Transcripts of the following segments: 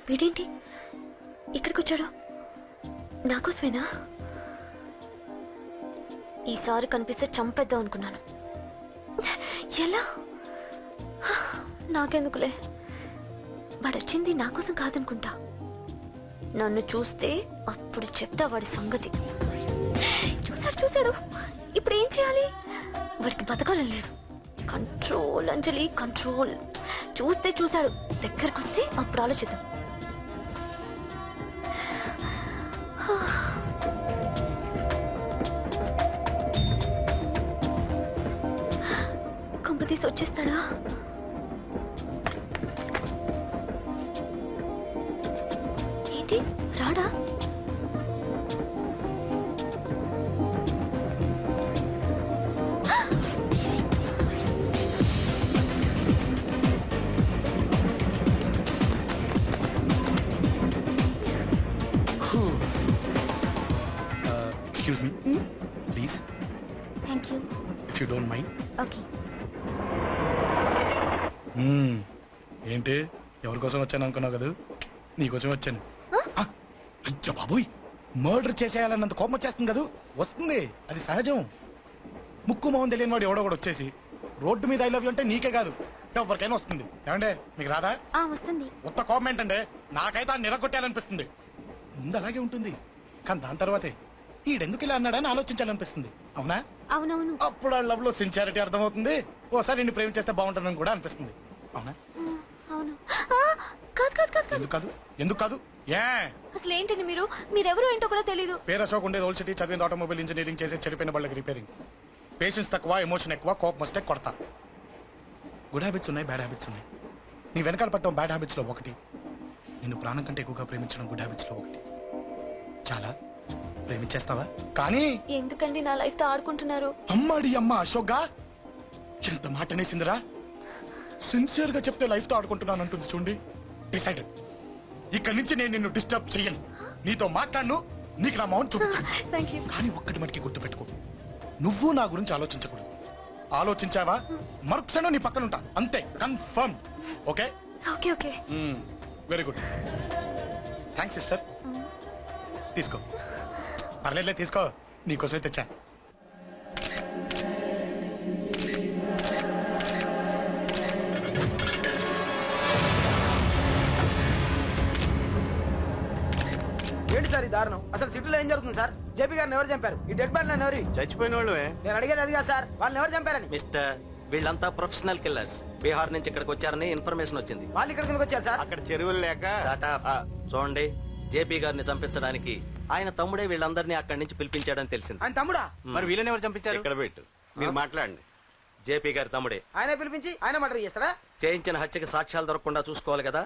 వీడేంటి ఇక్కడికి వచ్చాడు? నాకోసమేనా? ఈసారి కనిపిస్తే చంపేద్దాం అనుకున్నాను. ఎలా? నాకెందుకులే, వాడొచ్చింది నా కోసం కాదనుకుంటా. నన్ను చూస్తే అప్పుడు చెప్తా వాడి సంగతి. చూశాడు. ఇప్పుడు ఏం చేయాలి? వాడికి బతకాలని లేదు. కంట్రోల్ అంజలి, కంట్రోల్. చూశాడు, దగ్గరకు వస్తే అప్పుడు ఆలోచిద్దాం. కంపతీసి వచ్చేస్తాడా? ఏంటి రాడా? Excuse me, please. Thank you. If you don't mind. Okay. ఏంటి ఎవరి కోసం వచ్చాను అనుకున్నావు కదా? నీకోసం వచ్చాను. అయ్యో బాబోయ్, మర్డర్ చేసేయాలన్నంత కోపం వచ్చేస్తుంది కదా? వస్తుంది, అది సహజం. ముక్కు మొహం తెలియని వాడు ఎవడో కూడా వచ్చేసి రోడ్డు మీద ఐ లవ్ యూ అంటే నీకే కాదు ఎవరికైనా వస్తుంది. ఏమంటే మీకు రాదా? వస్తుంది. కొత్త కోపం ఏంటంటే నాకైతే ఆ నిరగొట్టాలనిపిస్తుంది. ముందు అలాగే ఉంటుంది, కానీ దాని తర్వాతే ఈడెందుకు ఇలా అన్నాడని ఆలోచించాలనిపిస్తుంది. అవునా? అవునవును. అప్పుడు ఆ లవ్ లో సిన్సియారిటీ అర్థమవుతుంది. ఓసారి నిన్ను ప్రేమించేస్తే బాగుంటుందని కూడా అనిపిస్తుంది. అవునా? అవును. ఎందుకు కాదు? ఏ అసలు ఏంటండి మీరెవరు ఏంటో కూడా తెలీదు. పేరు అశోక్, ఉండేది ఓల్డ్ సిటీ, చదివింది ఆటోమొబైల్ ఇంజనీరింగ్, చేసే చెడిపోయిన బళ్ళకి రిపేరింగ్. పేషెన్స్ తక్కువ, ఎమోషన్ ఎక్కువ, కోపం వస్తే కొడతా. గుడ్ హ్యాబిట్స్ ఉన్నాయి, బ్యాడ్ హ్యాబిట్స్ ఉన్నాయి. నీ వెనకాల పట్టడం బ్యాడ్ హ్యాబిట్స్ లో ఒకటి, నిన్ను ప్రాణం కంటే ఎక్కువగా ప్రేమించడం గుడ్ హ్యాబిట్స్ లో ఒకటి. చాలా ప్రేమించేస్తావా? కానీ ఎందుకండి నా లైఫ్ తో ఆడుకుంటున్నారు? అమ్మాడి అమ్మ అశోక్ గా ఎంత మాట అనేసిందిరా. సిన్సియర్ గా చెప్తే లైఫ్ తో ఆడుకుంటున్నాను అంటుంది చూడండి. డిసైడెడ్, ఇక్కడి నుంచి నేను నిన్ను డిస్టర్బ్ చెయ్యను. నీతో మాట్లాడను, నీకు నా మౌన్ చూపించాను. కానీ ఒక్కటి మటుకి గుర్తుపెట్టుకో, నువ్వు నా గురించి ఆలోచించకూడదు. ఆలోచించావా మరుక్షణం నీ పక్కన ఉంటా, అంతే. Confirm. Okay? Okay okay. Very good. Thanks sister. తీసుకో. పర్లేదులే, తీసుకో, నీకోసమే తెచ్చా. ఏంటి సార్ ఈ దారుణం? అసలు సిటీలో ఏం జరుగుతుంది సార్? జేపీ గారిని ఎవరు చంపారు? ఈ డెడ్ బాడీ ఎవరు? చచ్చిపోయిన వాళ్ళు. నేను అడిగేది అదిగా సార్, వాళ్ళని ఎవరు చంపారని. మిస్టర్, వీళ్ళంతా ప్రొఫెషనల్ కిల్లర్స్. బీహార్ నుంచి ఇక్కడికి వచ్చారని ఇన్ఫర్మేషన్ వచ్చింది. వాళ్ళు ఇక్కడికి వచ్చారు సార్? అక్కడ చెరువులు లేక. చూడండి, జేపీ గారిని చంపించడానికి ఆయన తమ్ముడే వీళ్ళందరినీ అక్కడి నుంచి పిలిపించాడని తెలిసింది. ఆయన తమ్ముడా? మరి వీళ్ళని ఎవరు చంపించారు? ఇక్కడ పెట్టు, మీరు మాట్లాడండి. జేపీ గారి తమ్ముడే. ఆయన పిలిపించి ఆయన మర్డర్ చేస్తారా? చేయించిన హత్యకి సాక్ష్యాలు దొరకకుండా చూసుకోవాలి కదా.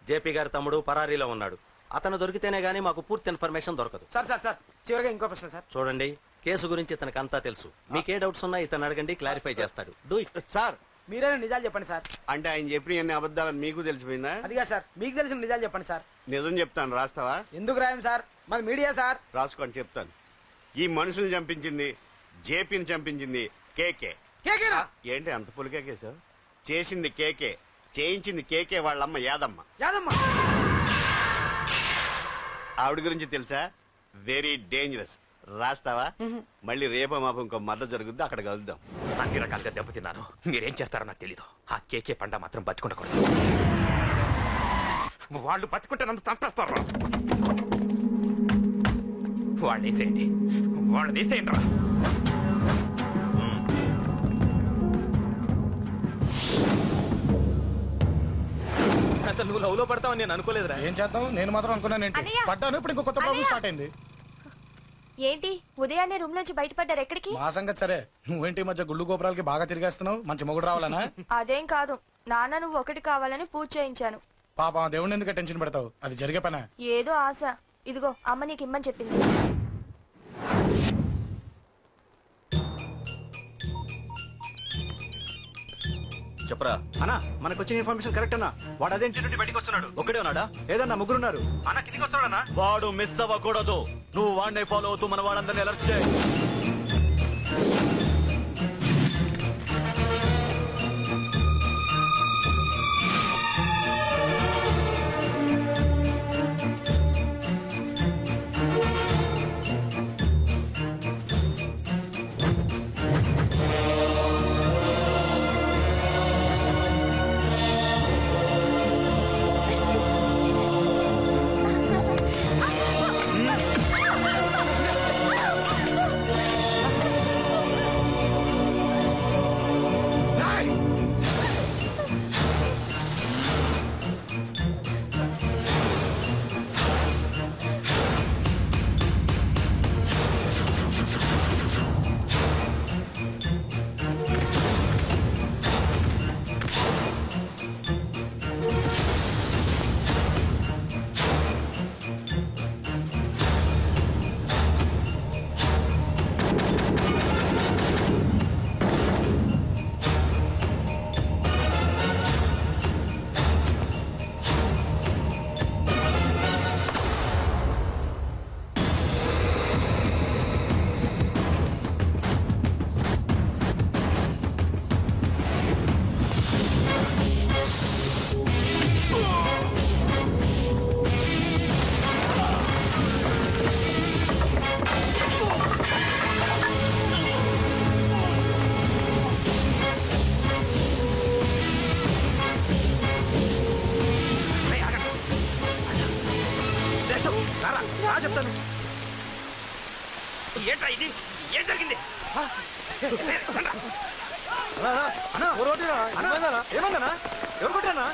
జేపీ గారి తమ్ముడు పరారీలో ఉన్నాడు. అతను దొరికితేనే గానీ మాకు పూర్తి ఇన్ఫర్మేషన్ దొరకదు. సార్ సార్ సార్ చివరిగా ఇంకో ప్రశ్న సార్. చూడండి, కేసు గురించి ఇతనికి అంతా తెలుసు. మీకే డౌట్స్ ఉన్నా ఇతను అడగండి, క్లారిఫై చేస్తాడు. Do it. సార్ మీరైనా నిజాలు చెప్పండి సార్. అంటే ఆయన చెప్పిన అన్ని అబద్ధాలని మీకు తెలిసిపోయిందా? అదిగా సార్, మీకు తెలిసిన నిజాలు చెప్పండి సార్. నిజం చెప్తాను, రాస్తావా? ఎందుకు రాయం సార్, మాది మీడియా సార్. రాసుకోండి, చెప్తాను. ఈ మనుషుల్ని చంపించింది, జేపీని చంపించింది కేకే. కేకేనా? ఏంటి అంత పులికేకేసావు? చేసింది కేకే, చేయించింది కేకే వాళ్ళమ్మ యాదమ్మ. యాదమ్మ ఆవిడ గురించి తెలుసా? Very dangerous. రాస్తావా? మళ్ళీ రేపో మాపం ఇంకో మద్దతు జరుగుద్ది, అక్కడ కలుద్దాం. అన్ని రకాలుగా దెబ్బతిన్నాను. మీరేం చేస్తారో నాకు తెలీదు. ఆ కేకే పండ మాత్రం బతుకుండకూడదు. వాళ్ళు బతుకుంటే నన్ను చంపేస్తారు. వాళ్ళు వేసేయండి, వాళ్ళు వేసేయండి రా. అసలు నువ్వు లవ్ లో పడతావని నేను అనుకోలేదురా. ఏం చేద్దాం, నేను మాత్రం అనుకున్నాను. పడ్డాను, ఇప్పుడు ఇంకో కొత్త ప్రాబ్లం స్టార్ట్ అయింది. ఏంటి ఉదయాన్నే రూమ్ నుంచి బయటపడ్డారు? ఎక్కడికి? మా సంగతి సరే, నువ్వేంటి మధ్య గుళ్ళు గోపురాలకి బాగా తిరిగేస్తున్నావు? మంచి మొగుడు రావాలనా? అదేం కాదు నాన్న, నువ్వు ఒకటి కావాలని పూజ చేయించాను. పాప దేవుడిని ఎందుకు టెన్షన్ పెడతావు? అది జరిగే పనా? ఏదో ఆశ. ఇదిగో అమ్మ నీకు ఇమ్మని చెప్పింది. చెప్పరా అన్నా, మనకు వచ్చిన ఇన్ఫర్మేషన్ కరెక్ట్ అన్నా? వాడు అదేంటి నుండి బయటకు వస్తున్నాడు. ఒక్కడే ఉన్నాడా? ఏదన్నా ముగ్గురున్నారు. అన్న కిందికి వస్తాడన్నా. వాడు మిస్ అవ్వకూడదు. నువ్వు వాడిని ఫాలో అవుతూ మన వాళ్ళందరినీ అలర్ట్ చేయి. ఏమన్నా ఎవరు కొట్టానా?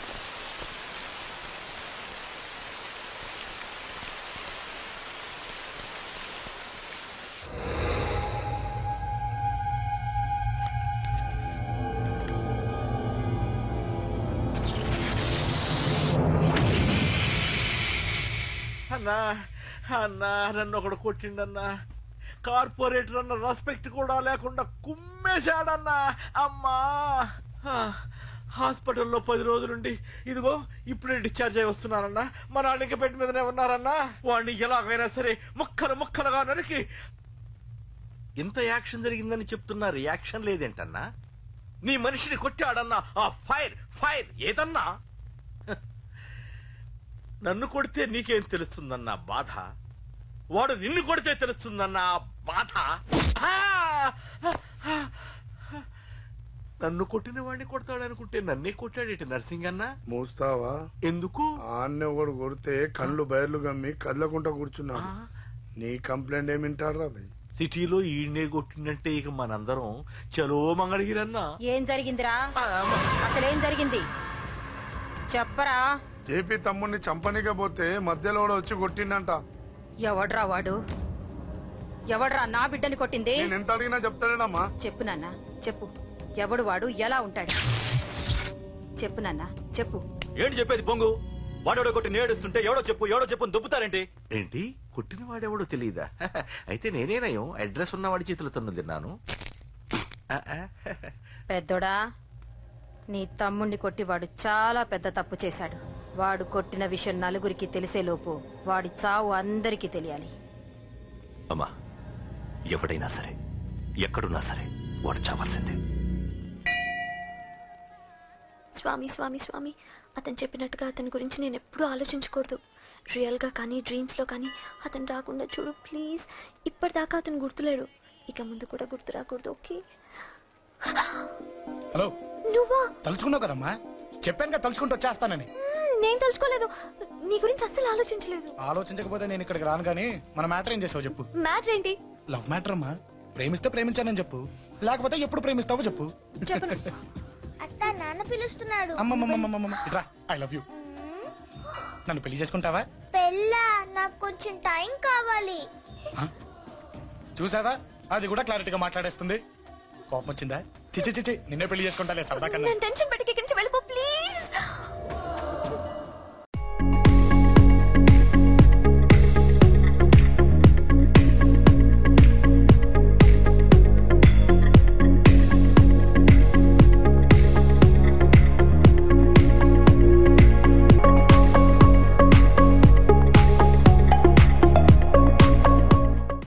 అన్నా అన్నా నన్ను ఒకడు కొట్టిండన్నా. కార్పొరేటర్ అన్న రెస్పెక్ట్ కూడా లేకుండా కుమ్మేశాడన్నా. అమ్మా హాస్పిటల్లో 10 రోజులుండి ఇదిగో ఇప్పుడే డిశ్చార్జ్ అయి వస్తున్నానన్నా. మా నాన్న ఇంకా బెడ్ మీదనే ఉన్నారన్నా. వాడిని ఎలాగైనా సరే ముక్కలు ముక్కలుగా నరికి. ఇంత యాక్షన్ జరిగిందని చెప్తున్నా, రియాక్షన్ లేదేంటన్నా? నీ మనిషిని కొట్టాడన్నా. ఆ ఫైర్ ఫైర్ ఏదన్నా? నన్ను కొడితే నీకేం తెలుస్తుందన్న బాధ, వాడు నిన్ను కొడితే తెలుస్తుందన్న బాధ. నన్ను కొట్టిన వాడిని కొడతాడనుకుంటే నన్నే కొట్టాడేటి నర్సింగ్ అన్న. మూస్తావా? ఎందుకు? ఆన్నే ఒకడు కొడితే కళ్ళు బయర్లు గమ్మి కదలకుండా కూర్చున్నాడు. నీ కంప్లైంట్ ఏమింటారా భయ్? సిటీలో ఈయనే కొట్టిందంటే ఇక మనందరం చలో మంగళగిరన్నా. ఏం జరిగిందిరా? అసలేం జరిగింది చెప్పరా? జేపీ తమ్ముడిని చంపనీక పోతే మధ్యలో కూడా వచ్చి కొట్టిండంట. ఎవడ్రా వాడు? ఎవడ్రా నా బిడ్డని కొట్టింది? నేను ఎంత అడిగినా చెప్తాడేనమ్మా. చెప్పు నాన్న చెప్పు. ఎవడు వాడు? ఎలా ఉంటాడు? చెప్పు నాన్న చెప్పు. ఏంటి చెప్పేది బొంగు? వాడెవడో కొట్టి నేడుస్తుంటే ఎవడో చెప్పు దుబ్బుతారేంటి? ఏంటి కొట్టిన వాడెవడో తెలియదా? అయితే నేనేనయం అడ్రస్ ఉన్నవాడి చేతులు తన్ను తిన్నాను. పెద్దోడా, నీ తమ్ముణ్ణి కొట్టి వాడు చాలా పెద్ద తప్పు చేశాడు. వాడు కొట్టిన విషయం నలుగురికి తెలిసేలోపు వాడి చావు అందరికీ తెలియాలి. అమ్మా, ఎవడైనా సరే ఎక్కడున్నా సరే వాడు చావాల్సిందే. స్వామి స్వామి స్వామి, అతను చెప్పినట్టుగా అతని గురించి నేను ఎప్పుడూ ఆలోచించకూడదు. రియల్గా కానీ డ్రీమ్స్లో కానీ అతను రాకుండా చూడు ప్లీజ్. ఇప్పటిదాకా అతను గుర్తులేడు, ఇక ముందు కూడా గుర్తు రాకూడదు. ఓకే? హలో, నువ్వా? తలుచుకున్నావు కదమ్మా, చెప్పాను కదా తలుచుకుంటూ వచ్చేస్తానని. నేను తలుచుకోలేదు, నీ గురించి అస్సలు ఆలోచించలేదు. ఆలోచించకపోతే నేను ఇక్కడికి రాను గానీ మన మ్యాటర్ ఏం చేసావు చెప్పు. మ్యాటర్ ఏంటి? లవ్ మ్యాటర్ అమ్మా. ప్రేమిస్తే ప్రేమించానని చెప్పు, లేకపోతే ఎప్పుడు ప్రేమిస్తావో చెప్పు. చెప్పను. అత్త నాన్న పిలుస్తున్నాడు. అమ్మమ్మమ్మమ్మమ్మ ఇట్రా, ఐ లవ్ యూ. నన్ను పెళ్లి చేసుకుంటావా? పెళ్ళా? నాకు కొంచెం టైం కావాలి. చూసావా, అది కూడా క్లారిటీగా మాట్లాడేస్తుంది. కోపం వచ్చిందా? చిచి చిచి, నిన్నే పెళ్లి చేసుకుంటాలే సరదా కన్నా. టెన్షన్ పెట్టి ఇక్కడి నుంచి వెళ్ళిపో ప్లీజ్.